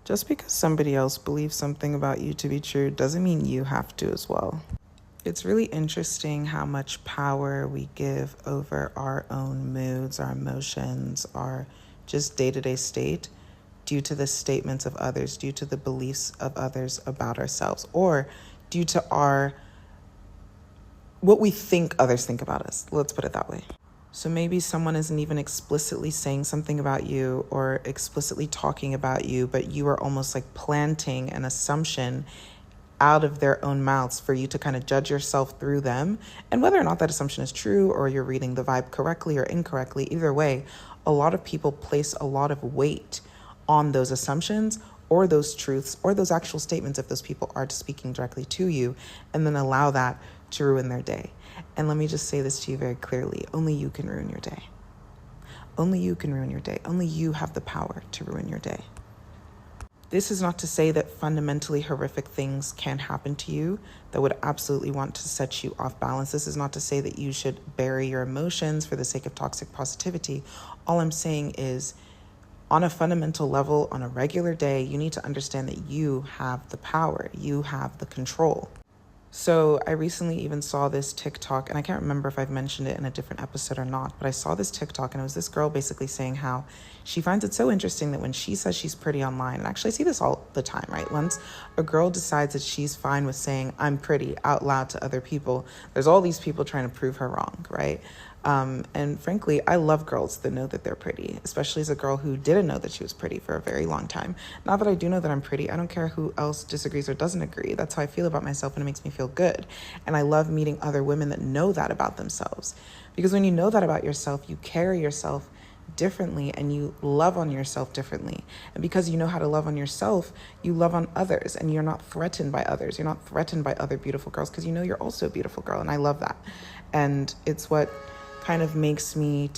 Just because somebody else believes something about you to be true doesn't mean you have to as well. It's really interesting how much power we give over our own moods, our emotions, our just day-to-day state due to the statements of others, due to the beliefs of others about ourselves, or due to what we think others think about us. Let's put it that way. So maybe someone isn't even explicitly saying something about you or explicitly talking about you, but you are almost like planting an assumption out of their own mouths for you to kind of judge yourself through them. And whether or not that assumption is true or you're reading the vibe correctly or incorrectly, either way, a lot of people place a lot of weight on those assumptions or those truths or those actual statements if those people are speaking directly to you, and then allow that to ruin their day. And let me just say this to you very clearly. Only you can ruin your day. Only you can ruin your day. Only you have the power to ruin your day. This is not to say that fundamentally horrific things can happen to you that would absolutely want to set you off balance. This is not to say that you should bury your emotions for the sake of toxic positivity. All I'm saying is, on a fundamental level, on a regular day, you need to understand that you have the power. You have the control. So I recently even saw this TikTok, and I can't remember if I've mentioned it in a different episode or not, but I saw this TikTok, and it was this girl basically saying how she finds it so interesting that when she says she's pretty online, and actually I see this all the time, right? Once a girl decides that she's fine with saying I'm pretty out loud to other people, there's all these people trying to prove her wrong, right? And frankly, I love girls that know that they're pretty, especially as a girl who didn't know that she was pretty for a very long time. Now that I do know that I'm pretty, I don't care who else disagrees or doesn't agree. That's how I feel about myself, and it makes me feel good. And I love meeting other women that know that about themselves. Because when you know that about yourself, you carry yourself differently and you love on yourself differently. And because you know how to love on yourself, you love on others, and you're not threatened by others. You're not threatened by other beautiful girls because you know you're also a beautiful girl. And I love that. And it's what kind of makes me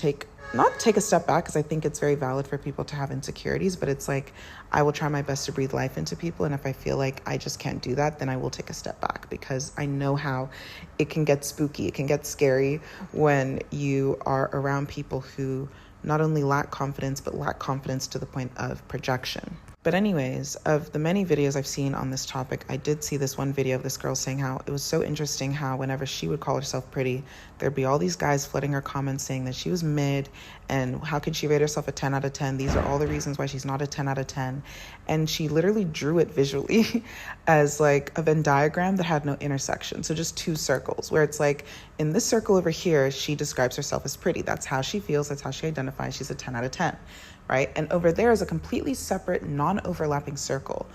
not take a step back, because I think it's very valid for people to have insecurities, but it's like I will try my best to breathe life into people. And if I feel like I just can't do that, then I will take a step back, because I know how it can get spooky. It can get scary when you are around people who not only lack confidence, but lack confidence to the point of projection. But anyways, of the many videos I've seen on this topic, I did see this one video of this girl saying how it was so interesting how whenever she would call herself pretty, there'd be all these guys flooding her comments saying that she was mid, and how could she rate herself a 10 out of 10? These are all the reasons why she's not a 10 out of 10. And she literally drew it visually as like a Venn diagram that had no intersection. So just two circles, where it's like in this circle over here, she describes herself as pretty. That's how she feels. That's how she identifies. She's a 10 out of 10. Right? And over there is a completely separate, non-overlapping circle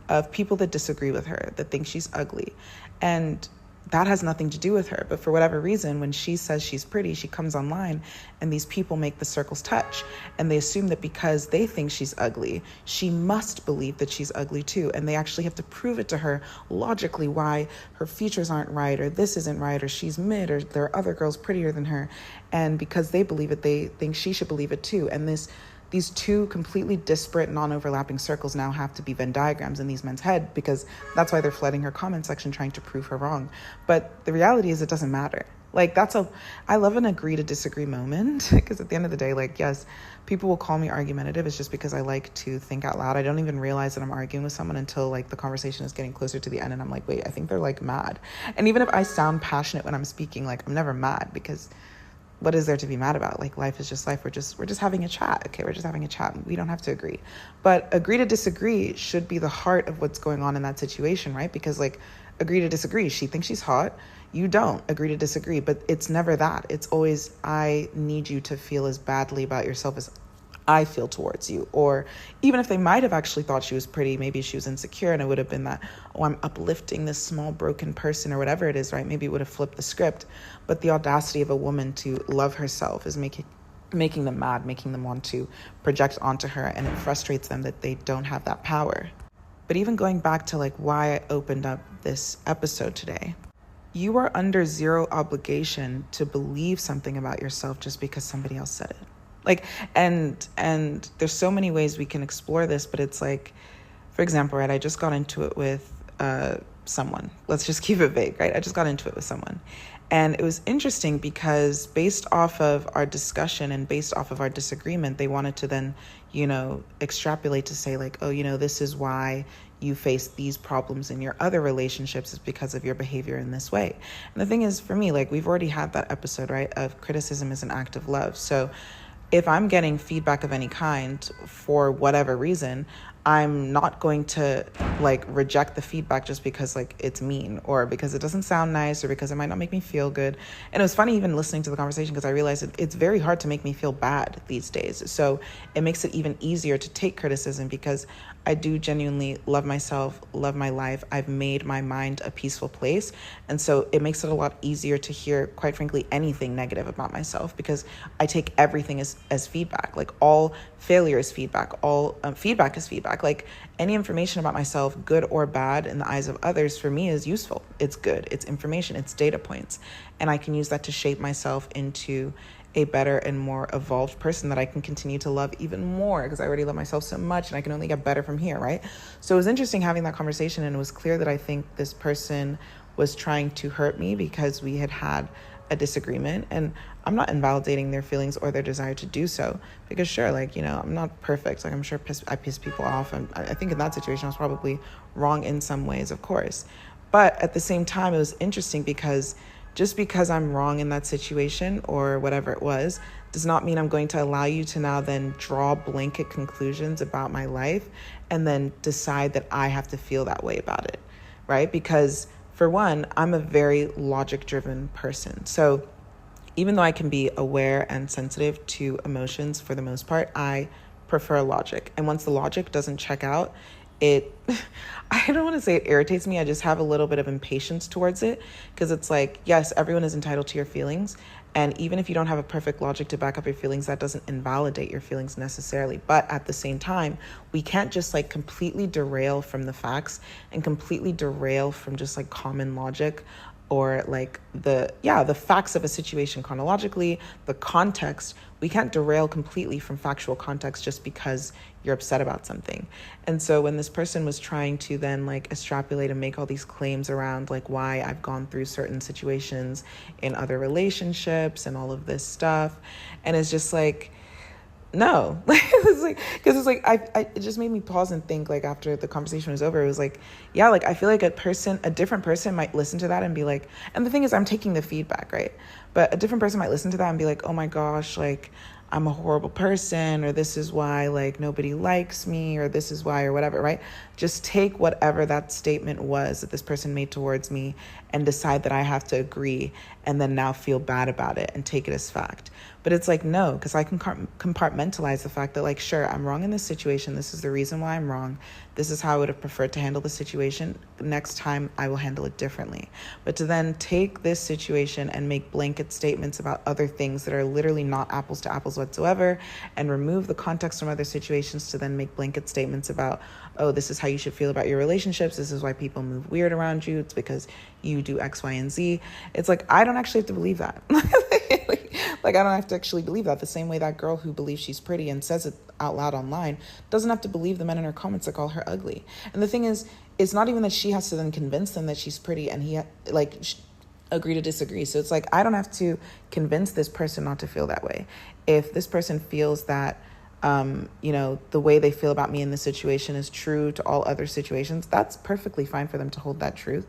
of people that disagree with her, that think she's ugly. And that has nothing to do with her. But for whatever reason, when she says she's pretty, she comes online and these people make the circles touch. And they assume that because they think she's ugly, she must believe that she's ugly too. And they actually have to prove it to her logically why her features aren't right, or this isn't right, or she's mid, or there are other girls prettier than her. And because they believe it, they think she should believe it too. And these two completely disparate, non-overlapping circles now have to be Venn diagrams in these men's head, because that's why they're flooding her comment section trying to prove her wrong. But the reality is it doesn't matter. Like I love an agree to disagree moment, because at the end of the day, like, yes, people will call me argumentative. It's just because I like to think out loud. I don't even realize that I'm arguing with someone until like the conversation is getting closer to the end. And I'm like, wait, I think they're like mad. And even if I sound passionate when I'm speaking, like I'm never mad, because what is there to be mad about? Like, life is just life. We're just having a chat. Okay, we're just having a chat. We don't have to agree. But agree to disagree should be the heart of what's going on in that situation, right? Because like, agree to disagree. She thinks she's hot. You don't agree to disagree. But it's never that. It's always, I need you to feel as badly about yourself as I feel towards you. Or even if they might have actually thought she was pretty, maybe she was insecure, and it would have been that, oh, I'm uplifting this small broken person, or whatever it is, right? Maybe it would have flipped the script. But the audacity of a woman to love herself is making them mad, making them want to project onto her, and it frustrates them that they don't have that power. But even going back to like why I opened up this episode today, you are under zero obligation to believe something about yourself just because somebody else said it. Like, and there's so many ways we can explore this, but it's like, for example, right, I just got into it with someone. Let's just keep it vague, right? I just got into it with someone. And it was interesting because based off of our discussion and based off of our disagreement, they wanted to then, extrapolate to say like, oh, this is why you face these problems in your other relationships is because of your behavior in this way. And the thing is, for me, like, we've already had that episode, right, of criticism is an act of love. So if I'm getting feedback of any kind for whatever reason, I'm not going to like reject the feedback just because like it's mean or because it doesn't sound nice or because it might not make me feel good. And it was funny even listening to the conversation because I realized it's very hard to make me feel bad these days. So it makes it even easier to take criticism because I do genuinely love myself, love my life. I've made my mind a peaceful place. And so it makes it a lot easier to hear, quite frankly, anything negative about myself because I take everything as feedback. Like all failure is feedback. All feedback is feedback. Like any information about myself, good or bad in the eyes of others, for me is useful. It's good. It's information. It's data points. And I can use that to shape myself into a better and more evolved person that I can continue to love even more because I already love myself so much and I can only get better from here, right? So it was interesting having that conversation, and it was clear that I think this person was trying to hurt me because we had a disagreement, and I'm not invalidating their feelings or their desire to do so because sure, like, I'm not perfect. Like I'm sure I piss people off, and I think in that situation I was probably wrong in some ways, of course. But at the same time, it was interesting because just because I'm wrong in that situation or whatever it was, does not mean I'm going to allow you to now then draw blanket conclusions about my life and then decide that I have to feel that way about it, right? Because for one, I'm a very logic-driven person. So even though I can be aware and sensitive to emotions for the most part, I prefer logic. And once the logic doesn't check out, I don't want to say it irritates me. I just have a little bit of impatience towards it because it's like, yes, everyone is entitled to your feelings. And even if you don't have a perfect logic to back up your feelings, that doesn't invalidate your feelings necessarily. But at the same time, we can't just like completely derail from the facts and completely derail from just like common logic or like the facts of a situation chronologically, the context. We can't derail completely from factual context just because you're upset about something. And so when this person was trying to then like extrapolate and make all these claims around like why I've gone through certain situations in other relationships and all of this stuff, and it's just like, no, it just made me pause and think, like, after the conversation was over, it was like, yeah, like, I feel like a different person might listen to that and be like, and the thing is, I'm taking the feedback, right? But a different person might listen to that and be like, oh my gosh, like, I'm a horrible person, or this is why, like, nobody likes me, or this is why, or whatever, right? Just take whatever that statement was that this person made towards me and decide that I have to agree and then now feel bad about it and take it as fact. But it's like, no, because I can compartmentalize the fact that, like, sure, I'm wrong in this situation. This is the reason why I'm wrong. This is how I would have preferred to handle the situation. Next time, I will handle it differently. But to then take this situation and make blanket statements about other things that are literally not apples to apples whatsoever, and remove the context from other situations to then make blanket statements about, oh, this is how you should feel about your relationships. This is why people move weird around you. It's because you do X, Y, and Z. It's like, I don't actually have to believe that. Like, I don't have to actually believe that. The same way that girl who believes she's pretty and says it out loud online doesn't have to believe the men in her comments that call her ugly. And the thing is, it's not even that she has to then convince them that she's pretty and he agree to disagree. So it's like, I don't have to convince this person not to feel that way. If this person feels that the way they feel about me in this situation is true to all other situations, that's perfectly fine for them to hold that truth.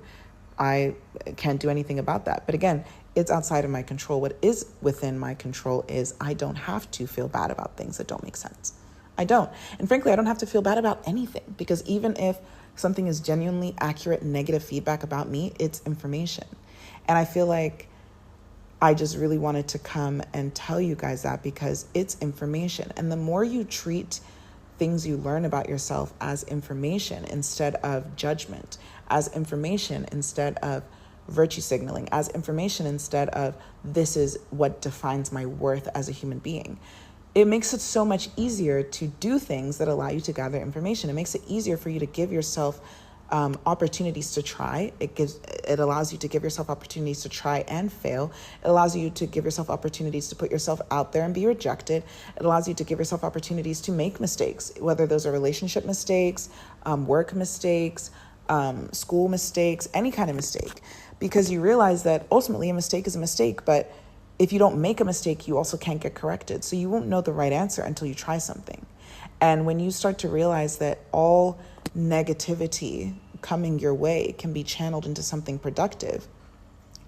I can't do anything about that. But again, it's outside of my control. What is within my control is I don't have to feel bad about things that don't make sense. I don't. And frankly, I don't have to feel bad about anything, because even if something is genuinely accurate, negative feedback about me, it's information. And I feel like I just really wanted to come and tell you guys that, because it's information. And the more you treat things you learn about yourself as information instead of judgment, as information instead of virtue signaling, as information instead of this is what defines my worth as a human being, it makes it so much easier to do things that allow you to gather information. It makes it easier for you to give yourself opportunities to try. It allows you to give yourself opportunities to try and fail. It allows you to give yourself opportunities to put yourself out there and be rejected. It allows you to give yourself opportunities to make mistakes, whether those are relationship mistakes, work mistakes, school mistakes, any kind of mistake. because you realize that ultimately a mistake is a mistake, but if you don't make a mistake, you also can't get corrected. So you won't know the right answer until you try something. And when you start to realize that all negativity coming your way can be channeled into something productive,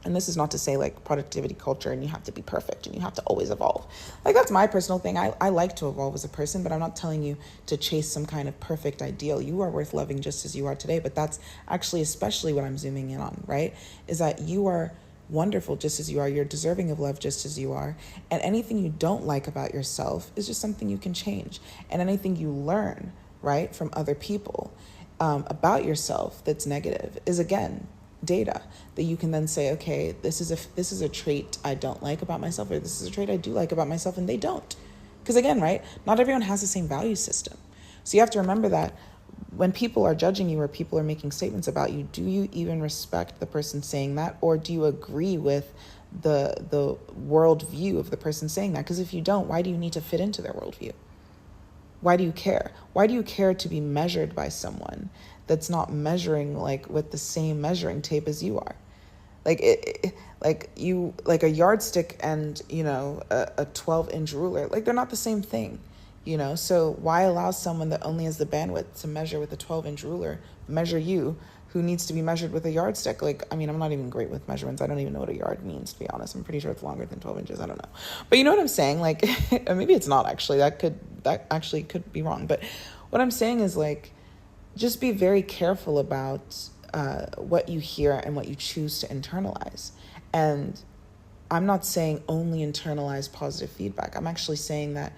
and this is not to say like productivity culture and you have to be perfect and you have to always evolve. Like that's my personal thing. I like to evolve as a person, but I'm not telling you to chase some kind of perfect ideal. You are worth loving just as you are today. But that's actually especially what I'm zooming in on, right? Is that you are wonderful just as you are. You're deserving of love just as you are. And anything you don't like about yourself is just something you can change. And anything you learn, right, from other people about yourself that's negative is, again, data that you can then say, okay, this is a trait I don't like about myself, or this is a trait I do like about myself, and they don't. Because again, right, not everyone has the same value system. So you have to remember that when people are judging you or people are making statements about you, do you even respect the person saying that, or do you agree with the worldview of the person saying that? Because if you don't, why do you need to fit into their worldview? Why do you care? Why do you care to be measured by someone that's not measuring like with the same measuring tape as you are? Like like a yardstick and, you know, a 12-inch ruler, like they're not the same thing, you know? So why allow someone that only has the bandwidth to measure with a 12-inch ruler, measure you, who needs to be measured with a yardstick? Like, I mean, I'm not even great with measurements. I don't even know what a yard means, to be honest. I'm pretty sure it's longer than 12 inches. I don't know. But you know what I'm saying? Like, maybe it's not actually. That actually could be wrong. But what I'm saying is, like, just be very careful about what you hear and what you choose to internalize. And I'm not saying only internalize positive feedback. I'm actually saying that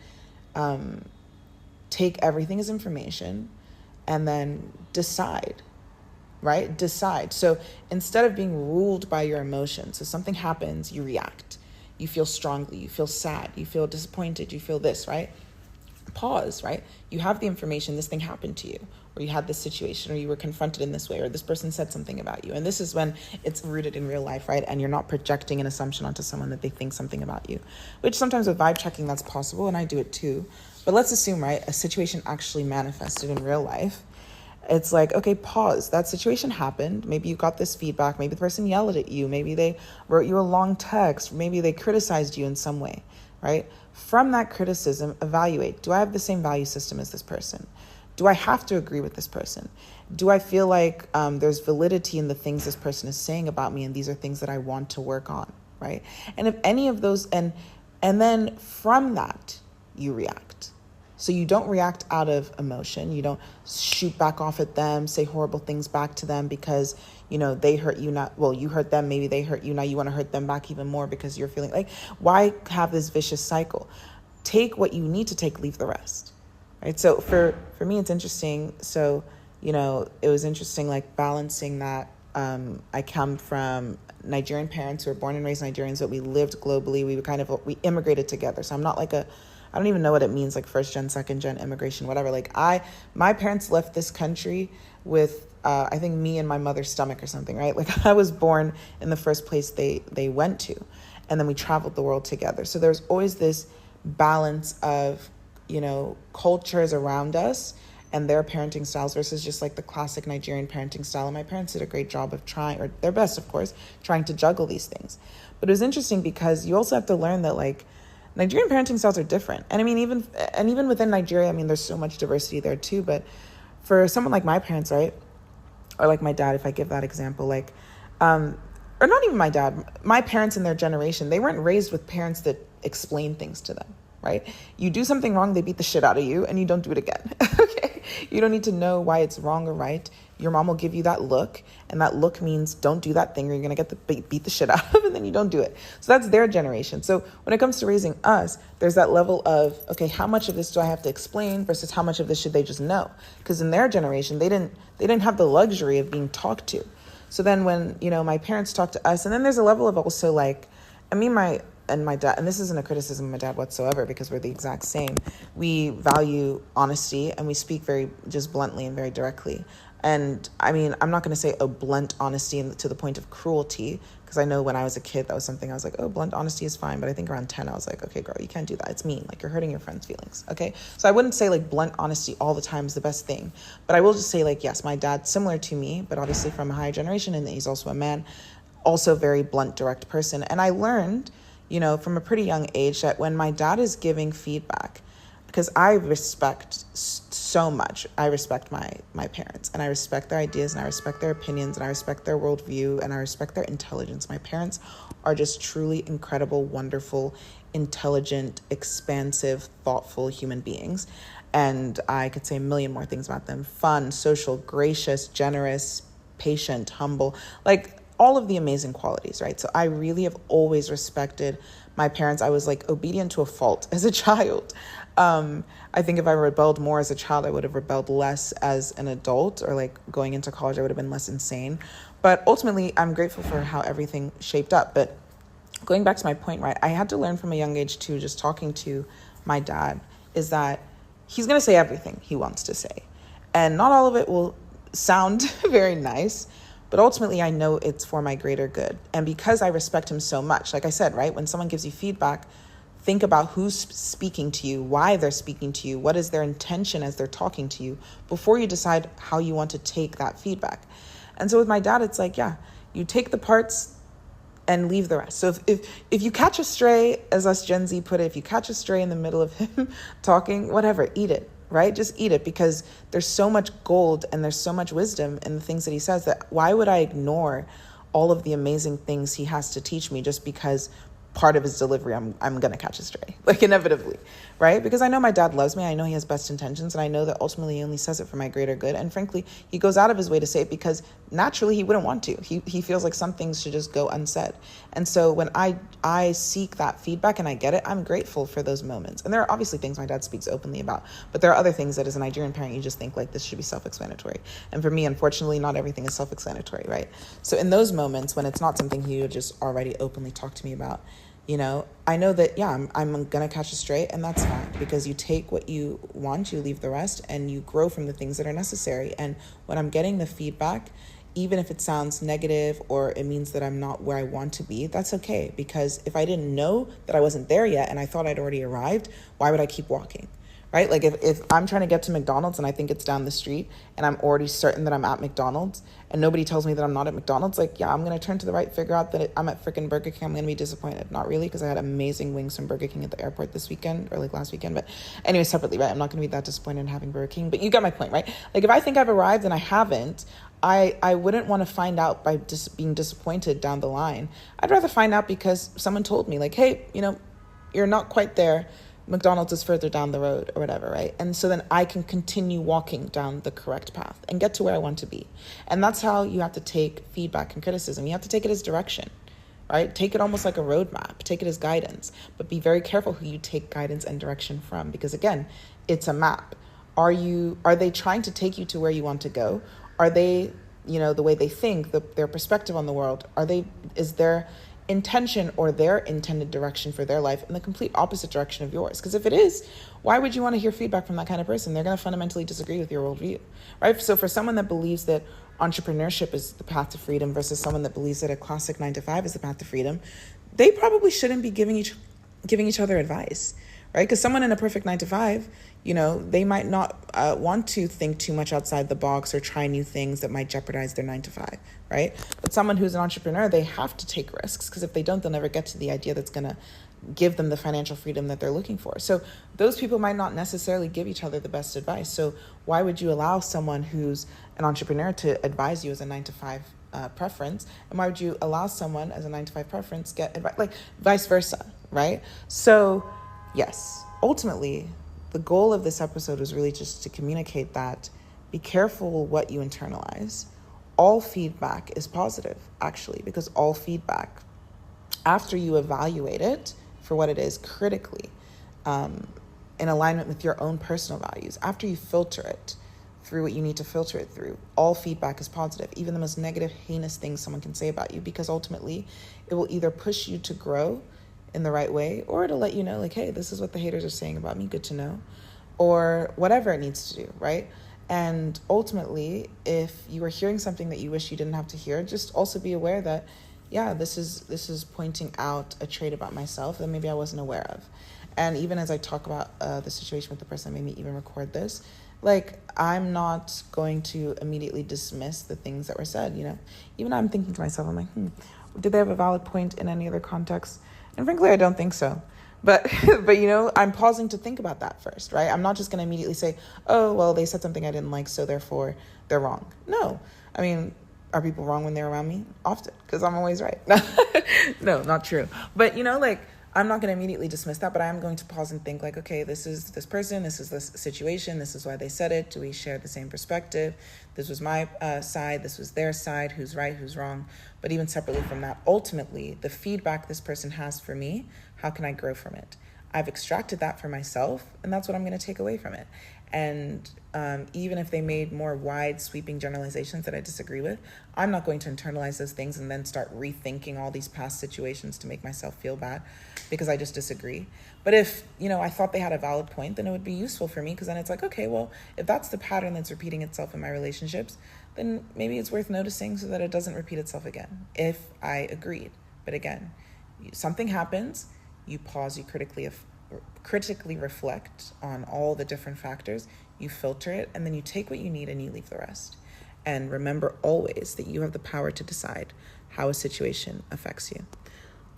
take everything as information and then decide, right? Decide. So instead of being ruled by your emotions, so something happens, you react. You feel strongly, you feel sad, you feel disappointed, you feel this, right? Pause, right? You have the information, this thing happened to you, or you had this situation, or you were confronted in this way, or this person said something about you. And this is when it's rooted in real life, right? And you're not projecting an assumption onto someone that they think something about you, which sometimes with vibe checking, that's possible. And I do it too. But let's assume, right, a situation actually manifested in real life. It's like, okay, pause. That situation happened. Maybe you got this feedback. Maybe the person yelled at you. Maybe they wrote you a long text. Maybe they criticized you in some way, right? From that criticism, evaluate. Do I have the same value system as this person? Do I have to agree with this person? Do I feel like there's validity in the things this person is saying about me, and these are things that I want to work on, right? And if any of those, and then from that, you react. So you don't react out of emotion. You don't shoot back off at them, say horrible things back to them because, you know, they hurt you. Not, well, you hurt them. Maybe they hurt you. Now you want to hurt them back even more because you're feeling like, why have this vicious cycle? Take what you need to take, leave the rest, right? So for me, it's interesting. So, you know, it was interesting, like balancing that. I come from Nigerian parents who were born and raised Nigerians, but we lived globally. We immigrated together. So I'm not like I don't even know what it means, like first gen, second gen immigration, whatever. Like my parents left this country with, I think me and my mother's stomach or something, right? Like I was born in the first place they went to, and then we traveled the world together. So there's always this balance of, you know, cultures around us and their parenting styles versus just like the classic Nigerian parenting style. And my parents did a great job of trying, or their best, of course, trying to juggle these things. But it was interesting because you also have to learn that, like, Nigerian parenting styles are different. And I mean, even within Nigeria, I mean, there's so much diversity there too. But for someone like my parents, right? Or like my dad, if I give that example, like, or not even my dad, my parents in their generation, they weren't raised with parents that explain things to them, right? You do something wrong, they beat the shit out of you and you don't do it again. Okay. You don't need to know why it's wrong or right. Your mom will give you that look, and that look means don't do that thing or you're going to get beat the shit out of, and then you don't do it. So that's their generation. So when it comes to raising us, there's that level of, okay, how much of this do I have to explain versus how much of this should they just know? Because in their generation, they didn't have the luxury of being talked to. So then when, you know, my parents talk to us, and then there's a level of also like, I mean, my dad, and this isn't a criticism of my dad whatsoever because we're the exact same. We value honesty and we speak very just bluntly and very directly. And I mean, I'm not going to say a blunt honesty to the point of cruelty, because I know when I was a kid, that was something I was like, oh, blunt honesty is fine. But I think around 10, I was like, okay, girl, you can't do that. It's mean. Like, you're hurting your friend's feelings. Okay. So I wouldn't say like blunt honesty all the time is the best thing. But I will just say, like, yes, my dad, similar to me, but obviously from a higher generation, and he's also a man. also very blunt, direct person. And I learned, from a pretty young age that when my dad is giving feedback, because I respect so much. I respect my parents, and I respect their ideas, and I respect their opinions, and I respect their worldview, and I respect their intelligence. My parents are just truly incredible, wonderful, intelligent, expansive, thoughtful human beings. And I could say a million more things about them. Fun, social, gracious, generous, patient, humble, like all of the amazing qualities, right? So I really have always respected my parents. I was like obedient to a fault as a child. I think if I rebelled more as a child, I would have rebelled less as an adult, or like going into college, I would have been less insane. But ultimately, I'm grateful for how everything shaped up. But going back to my point, right, I had to learn from a young age too, just talking to my dad, is that he's going to say everything he wants to say. And not all of it will sound very nice, but ultimately I know it's for my greater good. And because I respect him so much, like I said, right, when someone gives you feedback, think about who's speaking to you, why they're speaking to you, what is their intention as they're talking to you, before you decide how you want to take that feedback. And so with my dad, it's like, yeah, you take the parts and leave the rest. So if you catch a stray, as us Gen Z put it, if you catch a stray in the middle of him talking, whatever, eat it, right? Just eat it, because there's so much gold and there's so much wisdom in the things that he says, that why would I ignore all of the amazing things he has to teach me just because part of his delivery I'm going to catch a stray, like inevitably, right? Because I know my dad loves me. I know he has best intentions, and I know that ultimately he only says it for my greater good. And frankly, he goes out of his way to say it because naturally he wouldn't want to. He feels like some things should just go unsaid. And so when I seek that feedback and I get it, I'm grateful for those moments. And there are obviously things my dad speaks openly about, but there are other things that as a Nigerian parent, you just think like this should be self-explanatory. And for me, unfortunately, not everything is self-explanatory, right? So in those moments when it's not something he would just already openly talk to me about, I know that, yeah, I'm going to catch a stray, and that's fine, because you take what you want, you leave the rest, and you grow from the things that are necessary. And when I'm getting the feedback, even if it sounds negative or it means that I'm not where I want to be, that's okay. Because if I didn't know that I wasn't there yet and I thought I'd already arrived, why would I keep walking? Right? Like if I'm trying to get to McDonald's and I think it's down the street and I'm already certain that I'm at McDonald's and nobody tells me that I'm not at McDonald's, like, yeah, I'm going to turn to the right, figure out that I'm at freaking Burger King. I'm going to be disappointed. Not really, because I had amazing wings from Burger King at the airport this weekend, or like last weekend. But anyway, separately, right? I'm not going to be that disappointed in having Burger King, but you get my point, right? Like if I think I've arrived and I haven't, I wouldn't want to find out by being disappointed down the line. I'd rather find out because someone told me like, hey, you're not quite there. McDonald's is further down the road, or whatever, right? And so then I can continue walking down the correct path and get to where I want to be. And that's how you have to take feedback and criticism. You have to take it as direction, right? Take it almost like a roadmap. Take it as guidance, but be very careful who you take guidance and direction from, because again, it's a map. Are they trying to take you to where you want to go? Are they, the way they think, their perspective on the world, is their intention or their intended direction for their life in the complete opposite direction of yours? Because if it is, why would you want to hear feedback from that kind of person? They're going to fundamentally disagree with your worldview, right? So for someone that believes that entrepreneurship is the path to freedom versus someone that believes that a classic 9-to-5 is the path to freedom, they probably shouldn't be giving each other advice, right? Because someone in a perfect 9-to-5, they might not want to think too much outside the box or try new things that might jeopardize their 9-to-5, right? But someone who's an entrepreneur, they have to take risks, because if they don't, they'll never get to the idea that's going to give them the financial freedom that they're looking for. So those people might not necessarily give each other the best advice. So why would you allow someone who's an entrepreneur to advise you as a 9-to-5 preference, and why would you allow someone as a 9-to-5 preference get advice, like vice versa, right? So yes, ultimately, the goal of this episode was really just to communicate that be careful what you internalize. All feedback is positive, actually, because all feedback, after you evaluate it for what it is critically, in alignment with your own personal values, after you filter it through what you need to filter it through, all feedback is positive, even the most negative, heinous things someone can say about you, because ultimately it will either push you to grow in the right way, or it'll let you know, like, hey, this is what the haters are saying about me, good to know, or whatever it needs to do, right? And ultimately, if you are hearing something that you wish you didn't have to hear, just also be aware that, yeah, this is pointing out a trait about myself that maybe I wasn't aware of. And even as I talk about the situation with the person that made me even record this, like, I'm not going to immediately dismiss the things that were said, Even I'm thinking to myself, I'm like, Did they have a valid point in any other context? And frankly, I don't think so. But I'm pausing to think about that first, right? I'm not just going to immediately say, oh, well, they said something I didn't like, so therefore they're wrong. No. I mean, are people wrong when they're around me? Often, because I'm always right. No, not true. But, I'm not going to immediately dismiss that, but I am going to pause and think okay, this is this person, this is this situation, this is why they said it. Do we share the same perspective? This was my side, this was their side, who's right, who's wrong. But even separately from that, ultimately, the feedback this person has for me, how can I grow from it? I've extracted that for myself, and that's what I'm going to take away from it. And even if they made more wide sweeping generalizations that I disagree with, I'm not going to internalize those things and then start rethinking all these past situations to make myself feel bad because I just disagree. But if, I thought they had a valid point, then it would be useful for me because then it's okay, well, if that's the pattern that's repeating itself in my relationships, then maybe it's worth noticing so that it doesn't repeat itself again, if I agreed. But again, something happens, you pause, you critically reflect on all the different factors, you filter it, and then you take what you need and you leave the rest. And remember always that you have the power to decide how a situation affects you.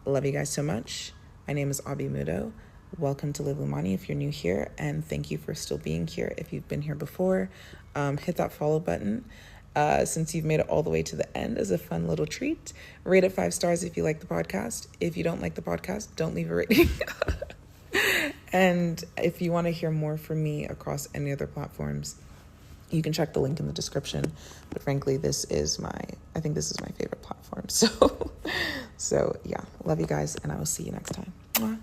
Love you guys so much. My name is Abi Mudo. Welcome to Live LUMANI if you're new here, and thank you for still being here if you've been here before. Hit that follow button. Since you've made it all the way to the end as a fun little treat. Rate it 5 stars if you like the podcast. If you don't like the podcast, don't leave a rating. And if you want to hear more from me across any other platforms, you can check the link in the description. But frankly, I think this is my favorite platform. So yeah, love you guys, and I will see you next time. Mwah.